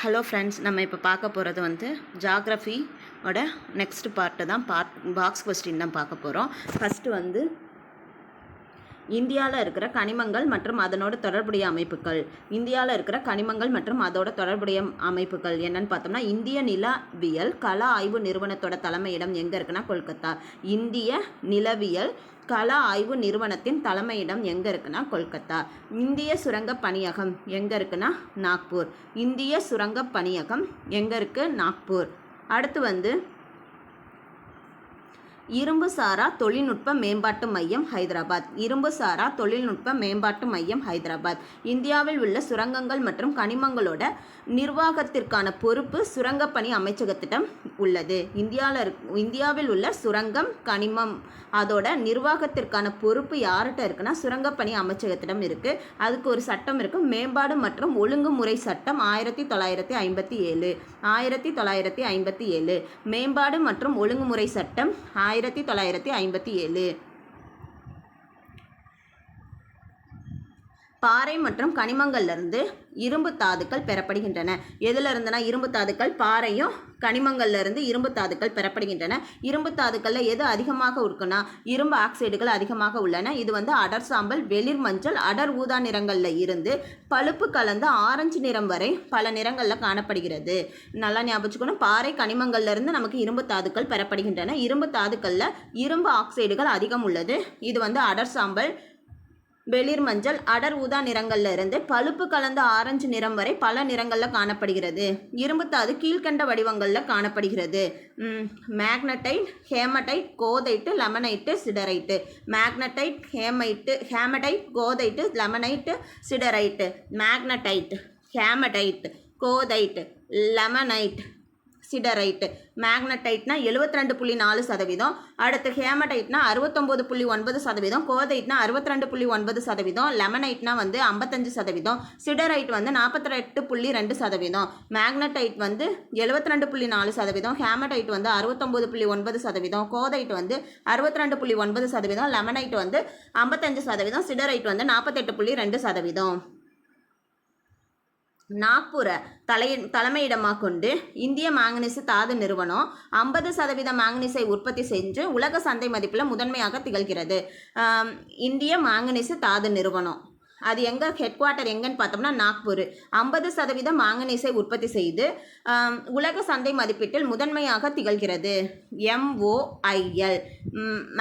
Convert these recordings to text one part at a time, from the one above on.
Hello friends, நம்ம இப்போ பார்க்க போகிறது வந்து ஜாகிரஃபியோட நெக்ஸ்ட் பார்ட்டு தான். பாக்ஸ் கொஸ்டின் தான் பார்க்க போகிறோம். ஃபஸ்ட்டு வந்து இந்தியாவில் இருக்கிற கனிமங்கள் மற்றும் அதனோட தொடர்புடைய அமைப்புகள். இந்தியாவில் இருக்கிற கனிமங்கள் மற்றும் அதோட தொடர்புடைய அமைப்புகள் என்னன்னு பார்த்தோம்னா, இந்திய நிலவியல் கள ஆய்வு நிறுவனத்தோட தலைமையிடம் எங்கே இருக்குன்னா கொல்கத்தா. இந்திய நிலவியல் கள ஆய்வு நிறுவனத்தின் தலைமையிடம் எங்கே இருக்குன்னா கொல்கத்தா. இந்திய சுரங்க பணியகம் எங்கே இருக்குன்னா நாக்பூர். இந்திய சுரங்க பணியகம் எங்கே இருக்குது? நாக்பூர். அடுத்து வந்து இரும்பு சாரா தொழில்நுட்ப மேம்பாட்டு மையம் ஹைதராபாத். இரும்பு சாரா தொழில்நுட்ப மேம்பாட்டு மையம் ஹைதராபாத். இந்தியாவில் உள்ள சுரங்கங்கள் மற்றும் கனிமங்களோட நிர்வாகத்திற்கான பொறுப்பு சுரங்கப்பணி அமைச்சகத்திடம் உள்ளது. இந்தியாவில் உள்ள சுரங்கம் கனிமம் அதோட நிர்வாகத்திற்கான பொறுப்பு யார்கிட்ட இருக்குன்னா சுரங்கப்பணி அமைச்சகத்திடம் இருக்குது. அதுக்கு ஒரு சட்டம் இருக்குது, மேம்பாடு மற்றும் ஒழுங்குமுறை சட்டம் 1957. 1957 மேம்பாடு மற்றும் ஒழுங்குமுறை சட்டம் 1957. பாறை மற்றும் கனிமங்கள்லேருந்து இரும்பு தாதுக்கள் பெறப்படுகின்றன. எதில் இருந்துன்னா இரும்பு தாதுக்கள், பாறையும் கனிமங்கள்லேருந்து இரும்பு தாதுக்கள் பெறப்படுகின்றன. இரும்பு தாதுக்களில் எது அதிகமாக இருக்குன்னா இரும்பு ஆக்சைடுகள் அதிகமாக உள்ளன. இது வந்து அடர் சாம்பல், வெளிர் மஞ்சள், அடர் ஊதா நிறங்களில் இருந்து பழுப்பு கலந்த ஆரஞ்சு நிறம் வரை பல நிறங்களில் காணப்படுகிறது. நல்லா ஞாபகம். பாறை கனிமங்கள்லேருந்து நமக்கு இரும்பு தாதுக்கள் பெறப்படுகின்றன. இரும்பு தாதுக்களில் இரும்பு ஆக்சைடுகள் அதிகம் உள்ளது. இது வந்து அடர் சாம்பல், வெளிர் மஞ்சள், அடர் ஊதா நிறங்கள்ல இருந்து பழுப்பு கலந்த ஆரஞ்சு நிறம் வரை பல நிறங்களில் காணப்படுகிறது. இரும்பு தாது கீழ்கண்ட வடிவங்களில் காணப்படுகிறது. Magnetite, hematite, goethite, limonite, siderite. Magnetite, hematite, goethite, limonite, siderite. Magnetite, hematite, goethite, limonite, siderite. மேக்னடைட்னா 72.4%. அடுத்து ஹேமடைட்னா 69.9%. கோதைட்னா 62.9%. லெமனைட்னா வந்து 55%. சிடரைட் வந்து 48.2%. மேக்னடைட் வந்து 72.4%. ஹேமடைட் வந்து 69.9%. கோதைட் வந்து 62.9%. லெமனைட் வந்து 55%. சிடரைட் வந்து 48.2%. நாக்பூரை தலைமையிடமாக கொண்டு இந்திய மாங்கனீசு தாது நிறுவனம் 50% மாங்கனீசை உற்பத்தி செஞ்சு உலக சந்தை மதிப்பில் முதன்மையாக திகழ்கிறது. இந்திய மாங்கனீசு தாது நிறுவனம் அது ஹெட் குவார்ட்டர் எங்கன்னு பார்த்தோம்னா நாக்பூர். 50% மாங்கனீசை உற்பத்தி செய்து உலக சந்தை மதிப்பீட்டில் முதன்மையாக திகழ்கிறது. MOIL,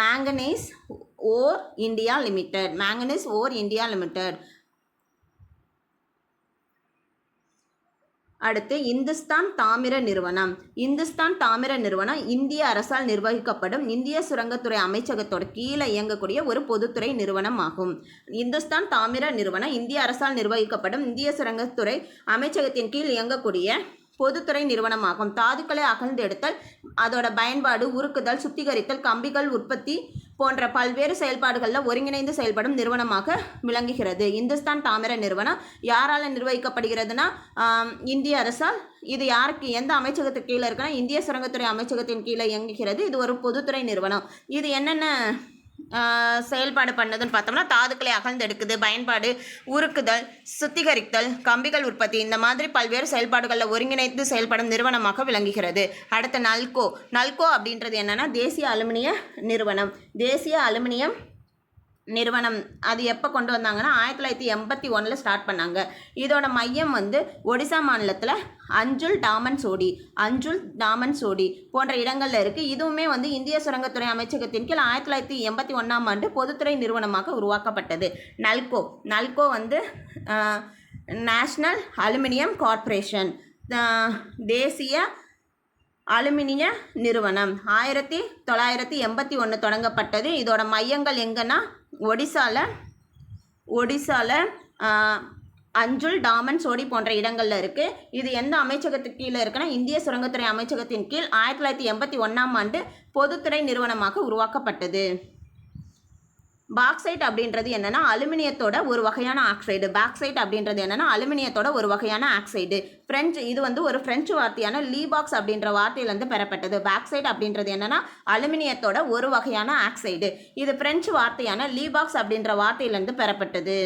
மேங்கனீஸ் ஓர் இந்தியா லிமிடெட். மேங்கனீஸ் ஓர் இந்தியா லிமிடெட். அடுத்து இந்துஸ்தான் தாமிர நிறுவனம். இந்துஸ்தான் தாமிர நிறுவனம் இந்திய அரசால் நிர்வகிக்கப்படும் இந்திய சுரங்கத்துறை அமைச்சகத்தோட கீழே இயங்கக்கூடிய ஒரு பொதுத்துறை நிறுவனம் ஆகும். இந்துஸ்தான் தாமிர நிறுவனம் இந்திய அரசால் நிர்வகிக்கப்படும் இந்திய சுரங்கத்துறை அமைச்சகத்தின் கீழ் இயங்கக்கூடிய பொதுத்துறை நிறுவனமாகும். தாதுக்களை அகழ்ந்தெடுத்தல், அதோட பயன்பாடு, உருக்குதல், சுத்திகரித்தல், கம்பிகள் உற்பத்தி போன்ற பல்வேறு செயல்பாடுகளில் ஒருங்கிணைந்து செயல்படும் நிறுவனமாக விளங்குகிறது. இந்துஸ்தான் தாமிர நிறுவனம் யாரால் நிர்வகிக்கப்படுகிறதுனா இந்திய அரசால். இது யாருக்கு, எந்த அமைச்சகத்துக்கு கீழே இருக்குன்னா இந்திய சுரங்கத்துறை அமைச்சகத்தின் கீழே இயங்குகிறது. இது ஒரு பொதுத்துறை நிறுவனம். இது என்னென்ன செயல்பாடு பண்ணதுன்னு பார்த்தோம்னா தாதுக்களை அகழ்ந்தெடுக்குது, பயன்பாடு, உருக்குதல், சுத்திகரித்தல், கம்பிகள் உற்பத்தி, இந்த மாதிரி பல்வேறு செயல்பாடுகளில் ஒருங்கிணைந்து செயல்படும் நிறுவனமாக விளங்குகிறது. அடுத்த நல்கோ அப்படின்றது என்னன்னா தேசிய அலுமினிய நிறுவனம். தேசிய அலுமினியம் நிறுவனம் அது எப்போ கொண்டு வந்தாங்கன்னா 1981 ஸ்டார்ட் பண்ணாங்க. இதோட மையம் வந்து ஒடிசா மாநிலத்தில் அஞ்சுல் டாமன் சோடி போன்ற இடங்களில் இருக்குது. இதுவுமே வந்து இந்திய சுரங்கத்துறை அமைச்சகத்தின் கீழ் 1981 பொதுத்துறை நிறுவனமாக உருவாக்கப்பட்டது. நல்கோ வந்து நேஷ்னல் அலுமினியம் கார்ப்பரேஷன், தேசிய அலுமினிய நிறுவனம் 1981 தொடங்கப்பட்டது. இதோட மையங்கள் எங்கன்னா ஒடிசால அஞ்சுல் டாமன் சோடி போன்ற இடங்களில் இருக்குது. இது எந்த அமைச்சகத்துக்கு கீழே இருக்குன்னா இந்திய சுரங்கத்துறை அமைச்சகத்தின் கீழ் 1981 பொதுத்துறை நிறுவனமாக உருவாக்கப்பட்டது. பாக்சைட் அப்படின்றது என்னன்னா அலுமினியத்தோட ஒரு வகையான ஆக்சைடு. பாக்சைட் அப்படின்றது என்னன்னா அலுமினியத்தோட ஒரு வகையான ஆக்சைடு. இது வந்து ஒரு பிரெஞ்சு வார்த்தையான லீபாக்ஸ் அப்படின்ற வார்த்தையிலிருந்து பெறப்பட்டது. பாக்சைட் அப்படின்றது என்னன்னா அலுமினியத்தோட ஒரு வகையான ஆக்சைடு. இது பிரெஞ்சு வார்த்தையான லீபாக்ஸ் அப்படின்ற வார்த்தையிலிருந்து பெறப்பட்டது.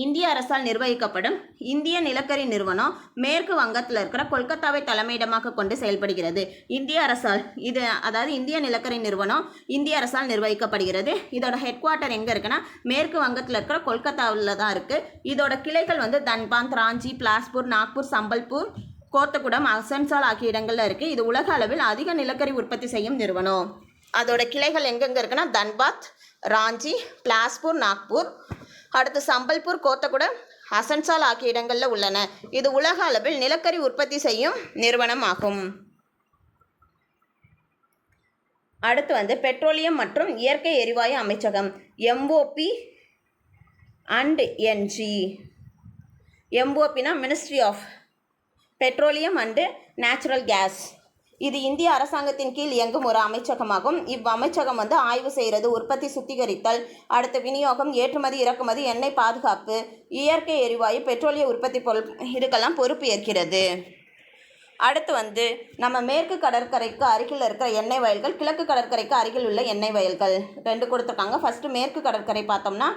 இந்திய அரசால் நிர்வகிக்கப்படும் இந்திய நிலக்கரி நிறுவனம் மேற்கு வங்கத்தில் இருக்கிற கொல்கத்தாவை தலைமையிடமாக கொண்டு செயல்படுகிறது. இந்திய அரசால் அதாவது இந்திய நிலக்கரி நிறுவனம் இந்திய அரசால் நிர்வகிக்கப்படுகிறது. இதோட ஹெட் குவார்ட்டர் எங்கே இருக்குன்னா மேற்கு வங்கத்தில் இருக்கிற கொல்கத்தாவில் தான் இருக்குது. இதோட கிளைகள் வந்து தன்பாந்த், ராஞ்சி, பிலாஸ்பூர், நாக்பூர், சம்பல்பூர், கோத்தகுடம், அசன்சால் ஆகிய இடங்களில் இருக்குது. இது உலக அளவில் அதிக நிலக்கரி உற்பத்தி செய்யும் நிறுவனம். அதோட கிளைகள் எங்கெங்கே இருக்குன்னா தன்பாத், ராஞ்சி, பிலாஸ்பூர், நாக்பூர், அடுத்து சம்பல்பூர், கோத்தகுடம், அசன்சால் ஆகிய இடங்களில் உள்ளன. இது உலக அளவில் நிலக்கரி உற்பத்தி செய்யும் நிறுவனம் ஆகும். அடுத்து வந்து பெட்ரோலியம் மற்றும் இயற்கை எரிவாயு அமைச்சகம் MOP அண்ட் NG. MOPனா ministry of petroleum and natural gas. இது இந்திய அரசாங்கத்தின் கீழ் இயங்கும் ஒரு அமைச்சகமாகும். இவ்வமைச்சகம் வந்து ஆய்வு செய்கிறது, உற்பத்தி, சுத்திகரித்தல், அடுத்த விநியோகம், ஏற்றுமதி, இறக்குமதி, எண்ணெய் பாதுகாப்பு, இயற்கை எரிவாயு, பெட்ரோலிய உற்பத்தி பொருள் இதுக்கெல்லாம் பொறுப்பு ஏற்கிறது. அடுத்து வந்து நம்ம மேற்கு கடற்கரைக்கு அருகில் இருக்கிற எண்ணெய் வயல்கள், கிழக்கு கடற்கரைக்கு அருகில் உள்ள எண்ணெய் வயல்கள் 2 கொடுத்துருக்காங்க. ஃபஸ்ட்டு மேற்கு கடற்கரை பார்த்தோம்னா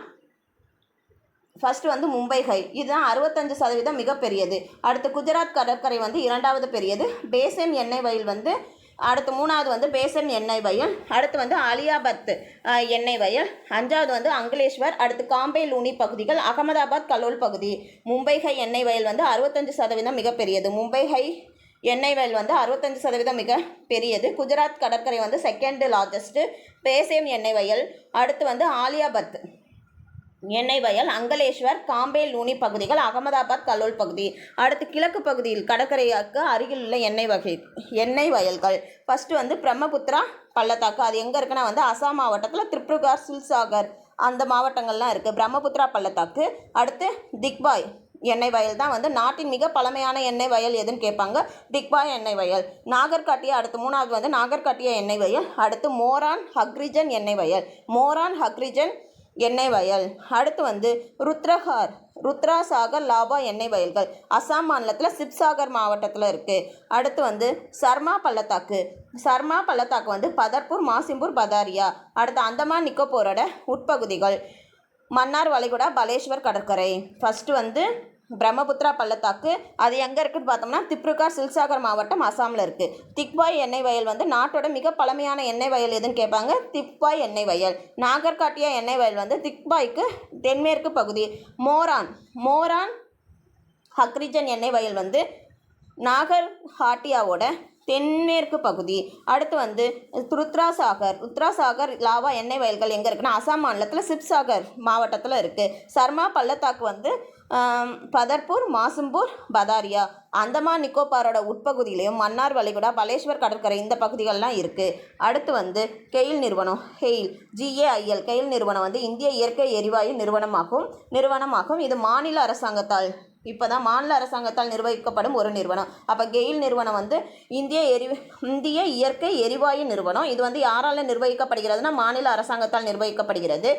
ஃபஸ்ட்டு வந்து மும்பை ஹை, இதுதான் 65% மிகப்பெரியது. அடுத்து குஜராத் கடற்கரை வந்து 2வது பெரியது. பேசன் எண்ணெய் வயல் வந்து அடுத்து 3வது வந்து பேசன் எண்ணெய் வயல். அடுத்து வந்து அலியாபத் எண்ணெய் வயல். 5வது வந்து அங்கலேஸ்வர். அடுத்து காம்பே, லூனி பகுதிகள், அகமதாபாத், கலோல் பகுதி. மும்பை ஹை எண்ணெய் வயல் வந்து 65% மிகப்பெரியது. மும்பை ஹை எண்ணெய் வயல் வந்து 65% மிக பெரியது. குஜராத் கடற்கரை வந்து 2nd லார்ஜஸ்ட்டு. பேசன் எண்ணெய் வயல். அடுத்து வந்து ஆலியாபத் எண்ணெய் வயல், அங்கலேஸ்வர், காம்பே, லூனி பகுதிகள், அகமதாபாத், கலோல் பகுதி. அடுத்து கிழக்கு பகுதியில் கடற்கரைக்கு அருகில் உள்ள எண்ணெய் வயல்கள். ஃபஸ்ட்டு வந்து பிரம்மபுத்திரா பள்ளத்தாக்கு. அது எங்கே இருக்குன்னா வந்து அசாம் மாவட்டத்தில் திரிபுரார், சில்சாகர் அந்த மாவட்டங்கள்லாம் இருக்குது. பிரம்மபுத்திரா பள்ளத்தாக்கு. அடுத்து திக்பாய் எண்ணெய் வயல் தான் வந்து நாட்டின் மிக பழமையான எண்ணெய் வயல் எதுன்னு கேட்பாங்க. திக்பாய் எண்ணெய் வயல். நாகர்காட்டியா அடுத்து 3வது வந்து நாகர்காட்டியா எண்ணெய் வயல். அடுத்து மோரான் ஹக்ரிஜன் எண்ணெய் வயல். மோரான் ஹக்ரிஜன் எண்ணெய் வயல். அடுத்து வந்து ருத்ராசாகர் லாபா எண்ணெய் வயல்கள் அசாம் மாநிலத்தில் சிப்சாகர் மாவட்டத்தில் இருக்குது. அடுத்து வந்து சர்மா பள்ளத்தாக்கு. சர்மா பள்ளத்தாக்கு வந்து பதர்பூர், மாசிம்பூர், பதாரியா. அடுத்து அந்தமான் நிக்கோபோரோட உட்பகுதிகள், மன்னார் வளைகுடா, பலேஸ்வர் கடற்கரை. ஃபஸ்ட்டு வந்து பிரம்மபுத்திரா பள்ளத்தாக்கு. அது எங்கே இருக்குதுன்னு பார்த்தோம்னா திப்ருகார், சில்சாகர் மாவட்டம், அசாமில் இருக்குது. திக்பாய் எண்ணெய் வயல் வந்து நாட்டோட மிக பழமையான எண்ணெய் வயல் எதுன்னு கேட்பாங்க. திக்பாய் எண்ணெய் வயல். நாகர்காட்டியா எண்ணெய் வயல் வந்து திக்பாய்க்கு தென்மேற்கு பகுதி. மோரான் ஹக்ரிஜன் எண்ணெய் வயல் வந்து நாகர்ஹாட்டியாவோட தென்மேற்கு பகுதி. அடுத்து வந்து ருத்ராசாகர் லாவா எண்ணெய் வயல்கள் எங்கே இருக்குன்னா அசாம் மாநிலத்தில் சிப்சாகர் மாவட்டத்தில் இருக்குது. சர்மா பள்ளத்தாக்கு வந்து பதர்பூர், மாசிம்பூர், பதாரியா. அந்தமான் நிக்கோபாரோட உட்பகுதியிலையும் மன்னார் வளைகுடா, பலேஸ்வர் கடற்கரை இந்த பகுதிகள்லாம் இருக்குது. அடுத்து வந்து கெயில் நிறுவனம். GAIL கெயில் நிறுவனம் வந்து இந்திய இயற்கை எரிவாயு நிறுவனமாகும். இது மாநில அரசாங்கத்தால் மாநில அரசாங்கத்தால் நிர்வகிக்கப்படும் ஒரு நிறுவனம். அப்போ கெயில் நிறுவனம் வந்து இந்திய இயற்கை எரிவாயு நிறுவனம். இது வந்து யாரால் நிர்வகிக்கப்படுகிறதுனா மாநில அரசாங்கத்தால் நிர்வகிக்கப்படுகிறது.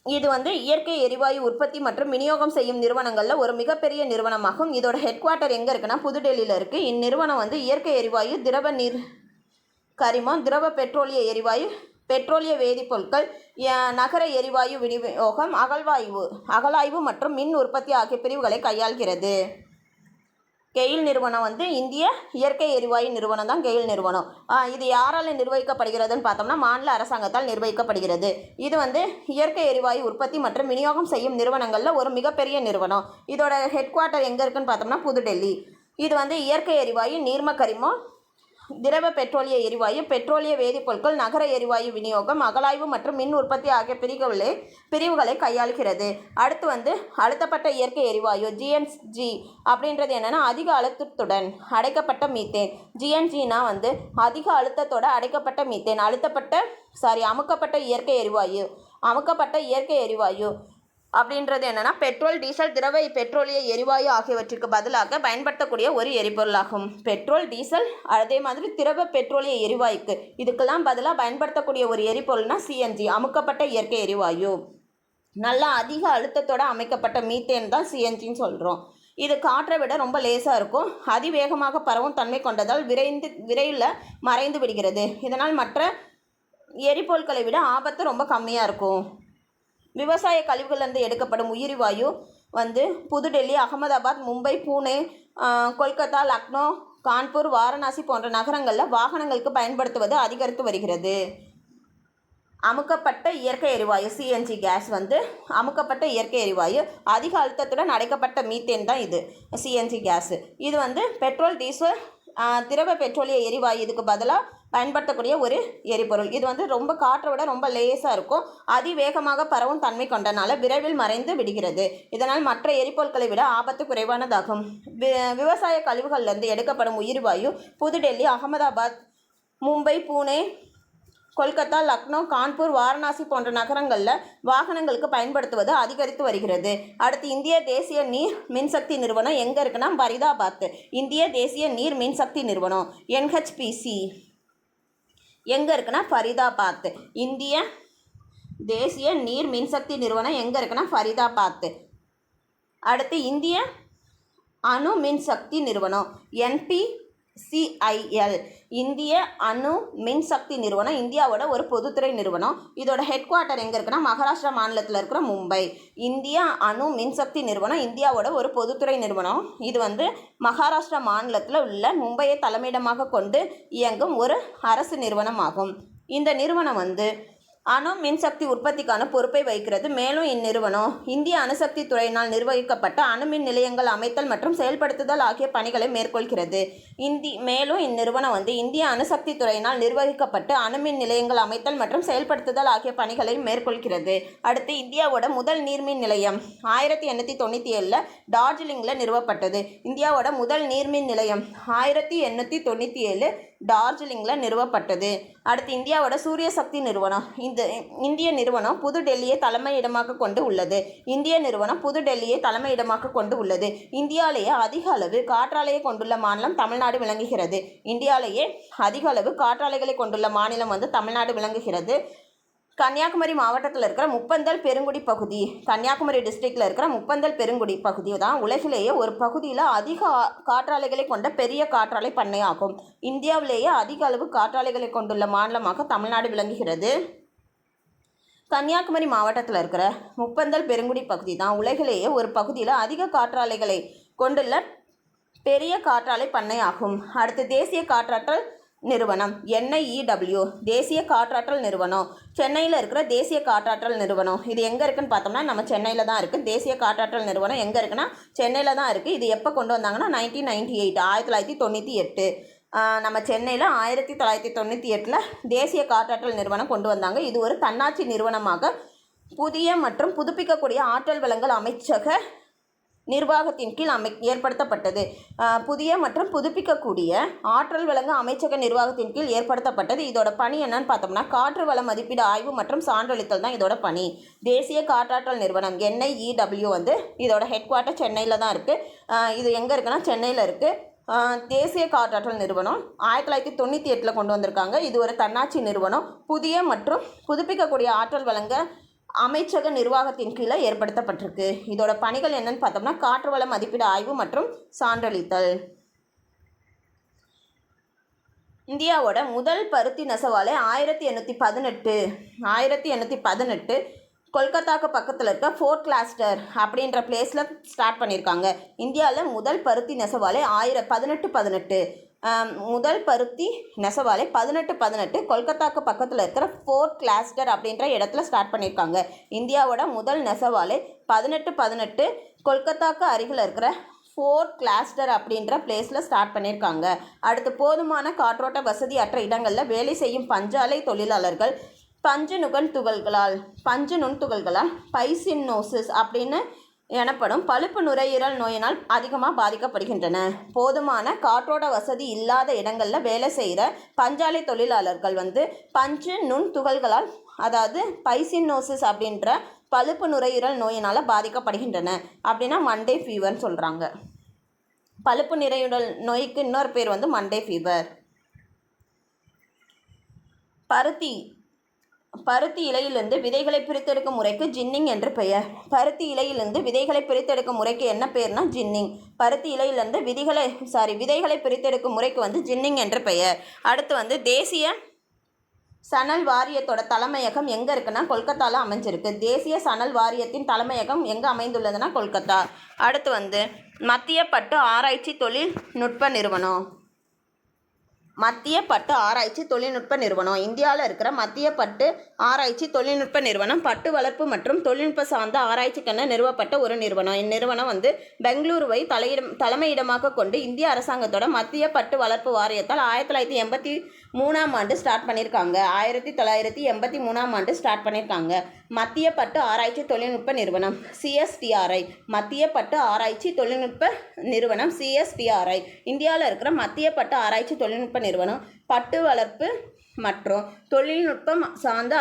இது வந்து இயற்கை எரிவாயு உற்பத்தி மற்றும் விநியோகம் செய்யும் நிறுவனங்களில் ஒரு மிகப்பெரிய நிறுவனமாகும். இதோட ஹெட் குவார்ட்டர் எங்கே இருக்குன்னா புதுடெல்லியில் இருக்குது. இந்நிறுவனம் வந்து இயற்கை எரிவாயு, திரவ நீர் கரிமம், திரவ பெட்ரோலிய எரிவாயு, பெட்ரோலிய வேதிப்பொருட்கள், நகர எரிவாயு விநியோகம், அகழாய்வு மற்றும் மின் உற்பத்தி ஆகிய பிரிவுகளை கையாள்கிறது. கெயில் நிறுவனம் வந்து இந்திய இயற்கை எரிவாயு நிறுவனம் தான் கெயில் நிறுவனம். இது யாரால் நிர்வகிக்கப்படுகிறதுன்னு பார்த்தோம்னா மாநில அரசாங்கத்தால் நிர்வகிக்கப்படுகிறது. இது வந்து இயற்கை எரிவாயு உற்பத்தி மற்றும் விநியோகம் செய்யும் நிறுவனங்களில் ஒரு மிகப்பெரிய நிறுவனம். இதோட ஹெட் குவார்ட்டர் எங்கே இருக்குன்னு பார்த்தோம்னா புதுடெல்லி. இது வந்து இயற்கை எரிவாயு, நீர்ம கரிமம், திரவ பெட்ரோலிய எரிவாயு, பெட்ரோலிய வேதிப்பொருட்கள், நகர எரிவாயு விநியோகம், அகழாய்வு மற்றும் மின் உற்பத்தி ஆகிய பிரிவுகளை கையாளுகிறது. அடுத்து வந்து அழுத்தப்பட்ட இயற்கை எரிவாயு GNG அப்படின்றது என்னென்னா அதிக அழுத்தத்துடன் அடைக்கப்பட்ட மீத்தேன். GNGனா வந்து அதிக அழுத்தத்தோட அடைக்கப்பட்ட மீத்தேன். அமுக்கப்பட்ட இயற்கை எரிவாயு அப்படின்றது என்னென்னா பெட்ரோல், டீசல், திரவ பெட்ரோலிய எரிவாயு ஆகியவற்றிற்கு பதிலாக பயன்படுத்தக்கூடிய ஒரு எரிபொருளாகும். பெட்ரோல், டீசல், அதே மாதிரி திரவ பெட்ரோலிய எரிவாயுக்கு இதுக்கெல்லாம் பதிலாக பயன்படுத்தக்கூடிய ஒரு எரிபொருள்னா CNG அமுக்கப்பட்ட இயற்கை எரிவாயு. நல்லா அதிக அழுத்தத்தோடு அமைக்கப்பட்ட மீத்தேன் தான் CNGன்னு சொல்கிறோம். இது காற்றை விட ரொம்ப லேசாக இருக்கும். அதிவேகமாக பரவும் தன்மை கொண்டதால் விரைவில் மறைந்து விடுகிறது. இதனால் மற்ற எரிபொருட்களை விட ஆபத்து ரொம்ப கம்மியாக இருக்கும். விவசாய கழிவுகள்லேருந்து எடுக்கப்படும் உயிரிவாயு வந்து புதுடெல்லி, அகமதாபாத், மும்பை, பூனே, கொல்கத்தா, லக்னோ, கான்பூர், வாரணாசி போன்ற நகரங்களில் வாகனங்களுக்கு பயன்படுத்துவது அதிகரித்து வருகிறது. அமுக்கப்பட்ட இயற்கை எரிவாயு சிஎன்ஜி கேஸ் வந்து அமுக்கப்பட்ட இயற்கை எரிவாயு, அதிக அழுத்தத்துடன் அடைக்கப்பட்ட மீத்தேன் தான் இது சிஎன்ஜி கேஸு. இது வந்து பெட்ரோல், டீசல், திரவ பெட்ரோலிய எரிவாயு இதுக்கு பதிலாக பயன்படுத்தக்கூடிய ஒரு எரிபொருள். இது வந்து ரொம்ப காற்றை விட ரொம்ப லேசாக இருக்கும், அதிவேகமாக பரவும் தன்மை கொண்டனால விரைவில் மறைந்து விடுகிறது. இதனால் மற்ற எரிபொருட்களை விட ஆபத்து குறைவானதாகும். விவசாய கழிவுகள்லேருந்து எடுக்கப்படும் உயிர்வாயு புதுடெல்லி, அகமதாபாத், மும்பை, பூனே, கொல்கத்தா, லக்னோ, கான்பூர், வாரணாசி போன்ற நகரங்களில் வாகனங்களுக்கு பயன்படுத்துவது அதிகரித்து வருகிறது. அடுத்து இந்திய தேசிய நீர் மின்சக்தி நிறுவனம் எங்கே இருக்குன்னா பரிதாபாத். இந்திய தேசிய நீர் மின்சக்தி நிறுவனம் NHPC எங்கே இருக்குன்னா ஃபரிதாபாத். இந்திய தேசிய நீர் மின்சக்தி நிறுவனம் எங்கே இருக்குன்னா ஃபரிதாபாத். அடுத்து இந்திய அணு மின்சக்தி நிறுவனம் NPCIL. இந்திய அணு மின்சக்தி நிறுவனம் இந்தியாவோட ஒரு பொதுத்துறை நிறுவனம். இதோட ஹெட் குவார்ட்டர் எங்கே இருக்குன்னா மகாராஷ்டிரா மாநிலத்தில் இருக்கிற மும்பை. இந்திய அணு மின்சக்தி நிறுவனம் இந்தியாவோட ஒரு பொதுத்துறை நிறுவனம். இது வந்து மகாராஷ்டிரா மாநிலத்தில் உள்ள மும்பையை தலைமையிடமாக கொண்டு இயங்கும் ஒரு அரசு நிறுவனம் ஆகும். இந்த நிறுவனம் வந்து அணு மின்சக்தி உற்பத்திக்கான பொறுப்பை வகிக்கிறது. மேலும் இந்நிறுவனம் இந்திய அணுசக்தி துறையினால் நிர்வகிக்கப்பட்ட அணுமின் நிலையங்கள் அமைத்தல் மற்றும் செயல்படுத்துதல் ஆகிய பணிகளை மேற்கொள்கிறது. மேலும் இந்நிறுவனம் வந்து இந்திய அணுசக்தி துறையினால் நிர்வகிக்கப்பட்டு அணுமின் நிலையங்கள் அமைத்தல் மற்றும் செயல்படுத்துதல் ஆகிய பணிகளை மேற்கொள்கிறது. அடுத்து இந்தியாவோட முதல் நீர்மின் நிலையம் 1897 டார்ஜிலிங்கில் நிறுவப்பட்டது. இந்தியாவோட முதல் நீர்மின் நிலையம் 1897 டார்ஜிலிங்கில் நிறுவப்பட்டது. அடுத்து இந்தியாவோட சூரிய சக்தி நிறுவனம் இந்திய நிறுவனம் புதுடெல்லியை தலைமையிடமாக கொண்டு உள்ளது. இந்தியாவிலேயே அதிக அளவு காற்றாலையை கொண்டுள்ள மாநிலம் தமிழ்நாடு விளங்குகிறது. இந்தியாவிலேயே அதிக அளவு காற்றாலைகளை கொண்டுள்ள மாநிலம் வந்து தமிழ்நாடு விளங்குகிறது. கன்னியாகுமரி மாவட்டத்தில் இருக்கிற முப்பந்தல் பெருங்குடி பகுதி, கன்னியாகுமரி டிஸ்ட்ரிக்டில் இருக்கிற முப்பந்தல் பெருங்குடி பகுதி தான் உலகிலேயே ஒரு பகுதியில் அதிக காற்றாலைகளை கொண்ட பெரிய காற்றாலை பண்ணை ஆகும். இந்தியாவிலேயே அதிக அளவு காற்றாலைகளை கொண்டுள்ள மாநிலமாக தமிழ்நாடு விளங்குகிறது. கன்னியாகுமரி மாவட்டத்தில் இருக்கிற முப்பந்தல் பெருங்குடி பகுதி தான் உலகிலேயே ஒரு பகுதியில் அதிக காற்றாலைகளை கொண்டுள்ள பெரிய காற்றாலை பண்ணை ஆகும். அடுத்து தேசிய காற்றாற்றல் நிறுவனம் NIEW தேசிய காற்றாற்றல் நிறுவனம் சென்னையில் இருக்கிற தேசிய காற்றாற்றல் நிறுவனம். இது எங்கே இருக்குன்னு பார்த்தோம்னா நம்ம சென்னையில் தான் இருக்குது. தேசிய காற்றாற்றல் நிறுவனம் எங்கே இருக்குன்னா சென்னையில் தான் இருக்குது. இது எப்போ கொண்டு வந்தாங்கன்னா 1998 1998 நம்ம சென்னையில் 1998 தேசிய காற்றாற்றல் நிறுவனம் கொண்டு வந்தாங்க. இது ஒரு தன்னாட்சி நிறுவனமாக புதிய மற்றும் புதுப்பிக்கக்கூடிய ஆற்றல் வளங்கள் அமைச்சக நிர்வாகத்தின் கீழ் ஏற்படுத்தப்பட்டது. புதிய மற்றும் புதுப்பிக்கக்கூடிய ஆற்றல் வழங்க அமைச்சக நிர்வாகத்தின் கீழ் ஏற்படுத்தப்பட்டது. இதோட பணி என்னன்னு பார்த்தோம்னா காற்று வள மதிப்பீடு ஆய்வு மற்றும் சான்றளித்தல் தான் இதோட பணி. தேசிய காற்றாற்றல் நிறுவனம் NIEW வந்து இதோட ஹெட் குவார்ட்டர் சென்னையில் தான் இருக்குது. இது எங்கே இருக்குன்னா சென்னையில் இருக்குது. தேசிய காற்றாற்றல் நிறுவனம் 1998 கொண்டு வந்திருக்காங்க. இது ஒரு தன்னாட்சி நிறுவனம். புதிய மற்றும் புதுப்பிக்கக்கூடிய ஆற்றல் வழங்க அமைச்சக நிர்வாகத்தின் கீழே ஏற்படுத்தப்பட்டிருக்கு. இதோட பணிகள் என்னன்னு பார்த்தோம்னா காற்று வள மதிப்பீடு ஆய்வு மற்றும் சான்றளித்தல். இந்தியாவோட முதல் பருத்தி நெசவாலை 1818 கொல்கத்தாக்கு பக்கத்தில் இருக்க ஃபோர்ட் கிளாஸ்டர் அப்படின்ற பிளேஸில் ஸ்டார்ட் பண்ணியிருக்காங்க. இந்தியாவில் முதல் பருத்தி நெசவாலை 1818 முதல் பருத்தி நெசவாலை 1818 கொல்கத்தாக்கு பக்கத்தில் இருக்கிற ஃபோர்ட் கிளாஸ்டர் அப்படின்ற இடத்துல ஸ்டார்ட் பண்ணியிருக்காங்க. இந்தியாவோட முதல் நெசவாலை 1818 கொல்கத்தாக்கு அருகில் இருக்கிற ஃபோர்ட் கிளாஸ்டர் அப்படின்ற பிளேஸில் ஸ்டார்ட் பண்ணியிருக்காங்க. அடுத்து போதுமான காற்றோட்ட வசதி அற்ற இடங்களில் வேலை செய்யும் பஞ்சாலை தொழிலாளர்கள் பஞ்சு நுண்துகள்களால் பைசினோசிஸ் அப்படின்னு எனப்படும் பழுப்பு நுரையீரல் நோயினால் அதிகமாக பாதிக்கப்படுகின்றன. போதுமான காற்றோட வசதி இல்லாத இடங்களில் வேலை செய்கிற பஞ்சாலை தொழிலாளர்கள் வந்து பஞ்சு நுண்துகள்களால் அதாவது பைசினோசிஸ் அப்படின்ற பழுப்பு நுரையீரல் நோயினால் பாதிக்கப்படுகின்றன. அப்படின்னா மண்டே ஃபீவர்னு சொல்கிறாங்க. பழுப்பு நுரையீரல் நோய்க்கு இன்னொரு பேர் வந்து மண்டே ஃபீவர். பருத்தி இலையிலிருந்து விதைகளை பிரித்தெடுக்கும் முறைக்கு ஜின்னிங் என்று பெயர். பருத்தி இலையிலிருந்து விதைகளை பிரித்தெடுக்கும் முறைக்கு என்ன பேர்னா ஜின்னிங். பருத்தி இலையிலிருந்து விதைகளை பிரித்தெடுக்கும் முறைக்கு வந்து ஜின்னிங் என்று பெயர். அடுத்து வந்து தேசிய சணல் வாரியத்தோட தலைமையகம் எங்கே இருக்குன்னா கொல்கத்தாவில் அமைஞ்சிருக்கு. தேசிய சணல் வாரியத்தின் தலைமையகம் எங்கே அமைந்துள்ளதுன்னா கொல்கத்தா. அடுத்து மத்திய பட்டு ஆராய்ச்சி தொழில்நுட்ப நிறுவனம். மத்திய பட்டு ஆராய்ச்சி தொழில்நுட்ப நிறுவனம் இந்தியாவில் இருக்கிற மத்திய பட்டு ஆராய்ச்சி தொழில்நுட்ப நிறுவனம் பட்டு வளர்ப்பு மற்றும் தொழில்நுட்ப சார்ந்த ஆராய்ச்சிக்கென நிறுவப்பட்ட ஒரு நிறுவனம். இந்நிறுவனம் பெங்களூருவை தலைமையிடமாக கொண்டு இந்திய அரசாங்கத்தோட மத்திய பட்டு வளர்ப்பு வாரியத்தால் 1983ஆம் ஆண்டு ஸ்டார்ட் பண்ணியிருக்காங்க. 1983ஆம் ஆண்டு ஸ்டார்ட் பண்ணியிருக்காங்க. மத்திய பட்டு ஆராய்ச்சி தொழில்நுட்ப நிறுவனம் CSTRI. மத்திய பட்டு ஆராய்ச்சி தொழில்நுட்ப நிறுவனம் CSTRI இந்தியாவில் இருக்கிற மத்திய பட்டு ஆராய்ச்சி தொழில்நுட்ப நிறுவனம் பட்டு வளர்ப்பு மற்றும் தொழில்நுட்பம் சார்ந்த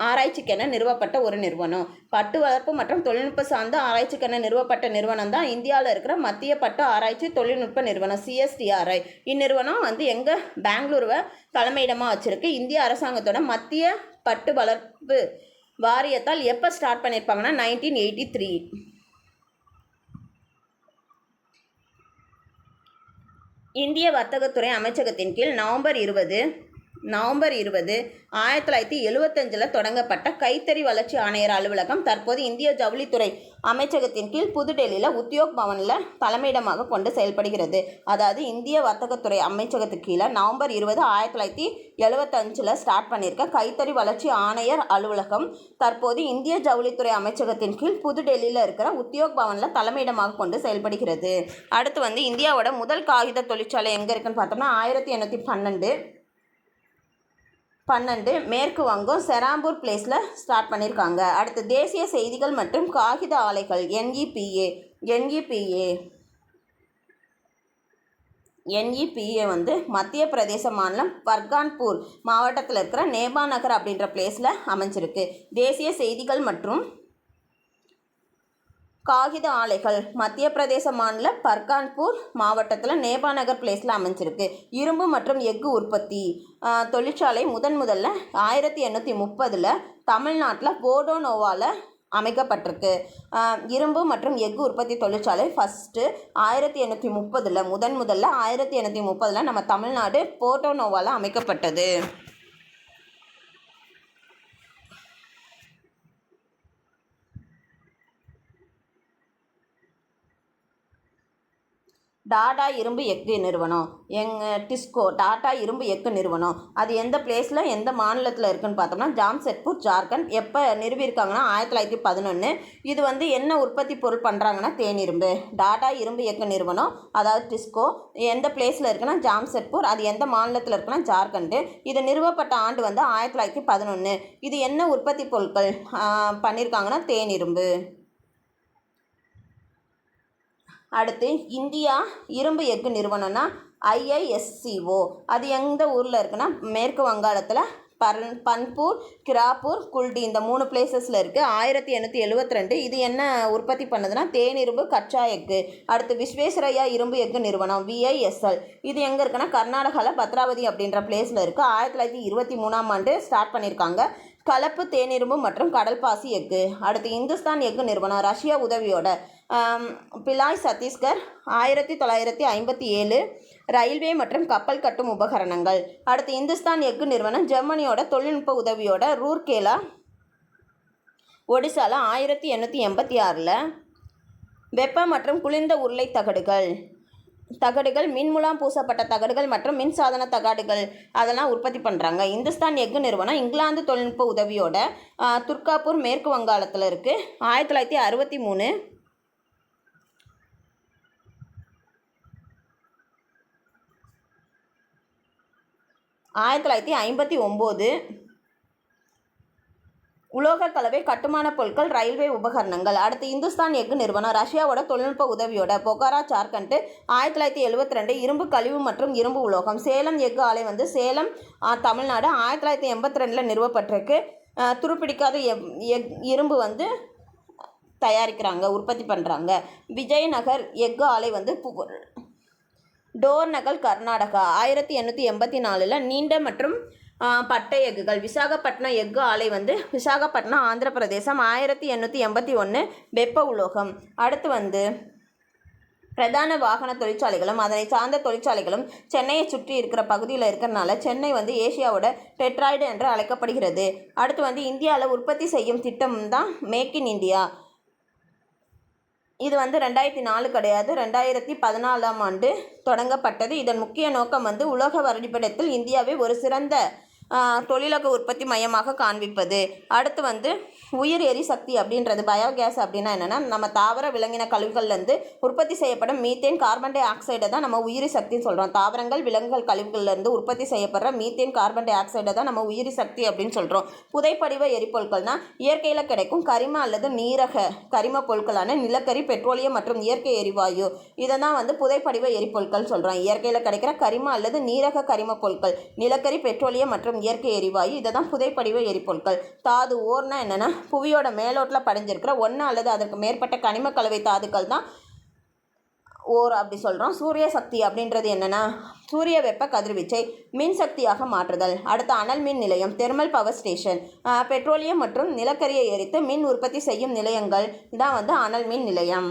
ஆராய்ச்சிக்கென நிறுவப்பட்ட ஒரு நிறுவனம். பட்டு வளர்ப்பு மற்றும் தொழில்நுட்ப சார்ந்த ஆராய்ச்சிக்கென நிறுவப்பட்ட நிறுவனம் தான் இந்தியாவில் இருக்கிற மத்திய பட்டு ஆராய்ச்சி தொழில்நுட்ப நிறுவனம் CSTRI. இந்நிறுவனம் எங்கே பெங்களூருவை தலைமையிடமாக வச்சிருக்கு. இந்திய அரசாங்கத்தோட மத்திய பட்டு வளர்ப்பு வாரியத்தால் எப்போ ஸ்டார்ட் பண்ணியிருப்பாங்கன்னா 1983. இந்திய வர்த்தகத்துறை அமைச்சகத்தின் கீழ் நவம்பர் 20, 1975 தொடங்கப்பட்ட கைத்தறி வளர்ச்சி ஆணையர் அலுவலகம் தற்போது இந்திய ஜவுளித்துறை அமைச்சகத்தின் கீழ் புதுடெல்லியில் உத்தியோக் பவனில் தலைமையிடமாக கொண்டு செயல்படுகிறது. அதாவது இந்திய வர்த்தகத்துறை அமைச்சகத்துக்கு கீழே நவம்பர் 20, 1975 ஸ்டார்ட் பண்ணியிருக்க கைத்தறி வளர்ச்சி ஆணையர் அலுவலகம் தற்போது இந்திய ஜவுளித்துறை அமைச்சகத்தின் கீழ் புதுடெல்லியில் இருக்கிற உத்தியோக் பவனில் தலைமையிடமாக கொண்டு செயல்படுகிறது. அடுத்து இந்தியாவோட முதல் காகித தொழிற்சாலை எங்கே இருக்குன்னு பார்த்தோம்னா 1812 மேற்கு வங்கம் செராம்பூர் பிளேஸில் ஸ்டார்ட் பண்ணியிருக்காங்க. அடுத்து தேசிய செய்திகள் மற்றும் காகித ஆலைகள் NEPA மத்திய பிரதேச மாநிலம் பர்கான்பூர் மாவட்டத்தில் இருக்கிற நேபா நகர் அப்படின்ற பிளேஸில் அமைஞ்சிருக்கு. தேசிய செய்திகள் மற்றும் காகித ஆலைகள் மத்திய பிரதேச மாநில பர்கான்பூர் மாவட்டத்தில் நேபா நகர் பிளேஸில் அமைஞ்சிருக்கு. இரும்பு மற்றும் எஃகு உற்பத்தி தொழிற்சாலை முதல்ல 1830 தமிழ்நாட்டில் போர்டோனோவாவில் அமைக்கப்பட்டிருக்கு. இரும்பு மற்றும் எஃகு உற்பத்தி தொழிற்சாலை ஃபஸ்ட்டு 1830 முதல்ல 1830 நம்ம தமிழ்நாடு போர்டோனோவாவில் அமைக்கப்பட்டது. டாடா இரும்பு எஃகு நிறுவனம் டிஸ்கோ டாடா இரும்பு எஃகு நிறுவனம் அது எந்த பிளேஸில் எந்த மாநிலத்தில் இருக்குதுன்னு பார்த்தோம்னா ஜாம்ஷெட்பூர் ஜார்க்கண்ட். எப்போ நிறுவியிருக்காங்கன்னா 1911. இது என்ன உற்பத்தி பொருள் பண்ணுறாங்கன்னா தேனிரும்பு. டாடா இரும்பு எஃகு நிறுவனம் அதாவது டிஸ்கோ எந்த பிளேஸில் இருக்குன்னா ஜாம்ஷெட்பூர். அது எந்த மாநிலத்தில் இருக்குன்னா ஜார்க்கண்டு. இது நிறுவப்பட்ட ஆண்டு 1911. இது என்ன உற்பத்தி பொருட்கள் பண்ணியிருக்காங்கன்னா தேனிரும்பு. அடுத்து இந்தியா இரும்பு எஃகு நிறுவனம்னா IISCO. அது எந்த ஊரில் இருக்குன்னா மேற்கு வங்காளத்தில் பன்பூர், கிராப்பூர், குல்டி இந்த 3 பிளேசஸில் இருக்குது. 1872. இது என்ன உற்பத்தி பண்ணுதுன்னா தேனிரும்பு கச்சா எஃகு. அடுத்து விஸ்வேஸ்வரையா இரும்பு எஃகு நிறுவனம் VISL. இது எங்கே இருக்குன்னா கர்நாடகாவில் பத்ராவதி அப்படின்ற பிளேஸில் இருக்குது. 1923ஆம் ஆண்டு ஸ்டார்ட் பண்ணியிருக்காங்க. கலப்பு தேனிரும்பு மற்றும் கடல்பாசி எஃகு. அடுத்து இந்துஸ்தான் எஃகு நிறுவனம் ரஷ்யா உதவியோட பிலாய் சத்தீஸ்கர் 1957 ரயில்வே மற்றும் கப்பல் கட்டும் உபகரணங்கள். அடுத்து இந்துஸ்தான் எஃகு நிறுவனம் ஜெர்மனியோட தொழில்நுட்ப உதவியோட ரூர்கேலா ஒடிசாவில் 1886 வெப்ப மற்றும் குளிர்ந்த உருளை தகடுகள் மின்முலாம் பூசப்பட்ட தகடுகள் மற்றும் மின்சாதன தகடுகள் அதெல்லாம் உற்பத்தி பண்ணுறாங்க. இந்துஸ்தான் எஃகு நிறுவனம் இங்கிலாந்து தொழில்நுட்ப உதவியோட துர்காப்பூர் மேற்கு வங்காளத்தில் இருக்குது. 1963 1959 உலோக கலவை கட்டுமான பொருட்கள் ரயில்வே உபகரணங்கள். அடுத்து இந்துஸ்தான் எஃகு நிறுவனம் ரஷ்யாவோட தொழில்நுட்ப உதவியோட பொகாரா ஜார்க்கண்ட் 1972 இரும்பு கழிவு மற்றும் இரும்பு உலோகம். சேலம் எஃகு ஆலை சேலம் தமிழ்நாடு 1982 நிறுவப்பட்டிருக்கு. துருப்பிடிக்காத இரும்பு தயாரிக்கிறாங்க உற்பத்தி பண்ணுறாங்க. விஜயநகர் எஃகு ஆலை டோர்னகல் கர்நாடகா 1884 நீண்ட மற்றும் பட்டை எஃகுகள். விசாகப்பட்டினம் எஃகு ஆலை விசாகப்பட்டினம் ஆந்திர பிரதேசம் 1881 வெப்ப உலோகம். அடுத்து பிரதான வாகன தொழிற்சாலைகளும் அதனை சார்ந்த தொழிற்சாலைகளும் சென்னையை சுற்றி இருக்கிற பகுதியில் இருக்கிறனால சென்னை வந்து ஏசியாவோட டெட்ராய்டு என்று அழைக்கப்படுகிறது. அடுத்து வந்து இந்தியாவில் உற்பத்தி செய்யும் திட்டம் தான் மேக் இன் இந்தியா. இது வந்து 2004 கிடையாது, 2014ஆம் ஆண்டு தொடங்கப்பட்டது. இதன் முக்கிய நோக்கம் வந்து உலக வரைபடத்தில் இந்தியாவை ஒரு சிறந்த தொழிலக உற்பத்தி மையமாக காண்பிப்பது. அடுத்து வந்து உயிர் எரிசக்தி அப்படின்றது பயோகேஸ் அப்படின்னா என்னென்னா, நம்ம தாவர விலங்கின கழிவுகள்லேருந்து உற்பத்தி செய்யப்படும் மீத்தேன் கார்பன் டை ஆக்சைடை தான் நம்ம உயிரி சக்தின்னு சொல்கிறோம். தாவரங்கள் விலங்குகள் கழிவுகள்லேருந்து உற்பத்தி செய்யப்படுற மீத்தேன் கார்பன் டை ஆக்சைடை தான் நம்ம உயிரி சக்தி அப்படின்னு சொல்கிறோம். புதைப்படிவ எரிபொருட்கள்னால் இயற்கையில் கிடைக்கும் கரிம அல்லது நீரக கரிம பொருட்களான நிலக்கரி, பெட்ரோலியம் மற்றும் இயற்கை எரிவாயு, இதை தான் வந்து புதைப்படிவ எரிபொருட்கள் சொல்கிறோம். இயற்கையில் கிடைக்கிற கரிம அல்லது நீரக கரிம பொருட்கள் நிலக்கரி, பெட்ரோலியம் மற்றும் இயற்கை எரிவாயு, இதை தான் புதைப்படிவ எரிபொருட்கள். தாது ஓர்னா என்னென்னா, புவியோட மேலோட்டில் படிஞ்சிருக்கிற ஒன்று அல்லது அதற்கு மேற்பட்ட கனிம கலவை தாதுக்கள் தான் ஓர் அப்படி சொல்கிறோம். சூரிய சக்தி அப்படின்றது என்னென்னா, சூரிய வெப்ப கதிர்வீச்சை மின்சக்தியாக மாற்றுதல். அடுத்து அனல் மின் நிலையம், தெர்மல் பவர் ஸ்டேஷன். பெட்ரோலியம் மற்றும் நிலக்கரியை எரித்து மின் உற்பத்தி செய்யும் நிலையங்கள் தான் வந்து அனல் மின் நிலையம்.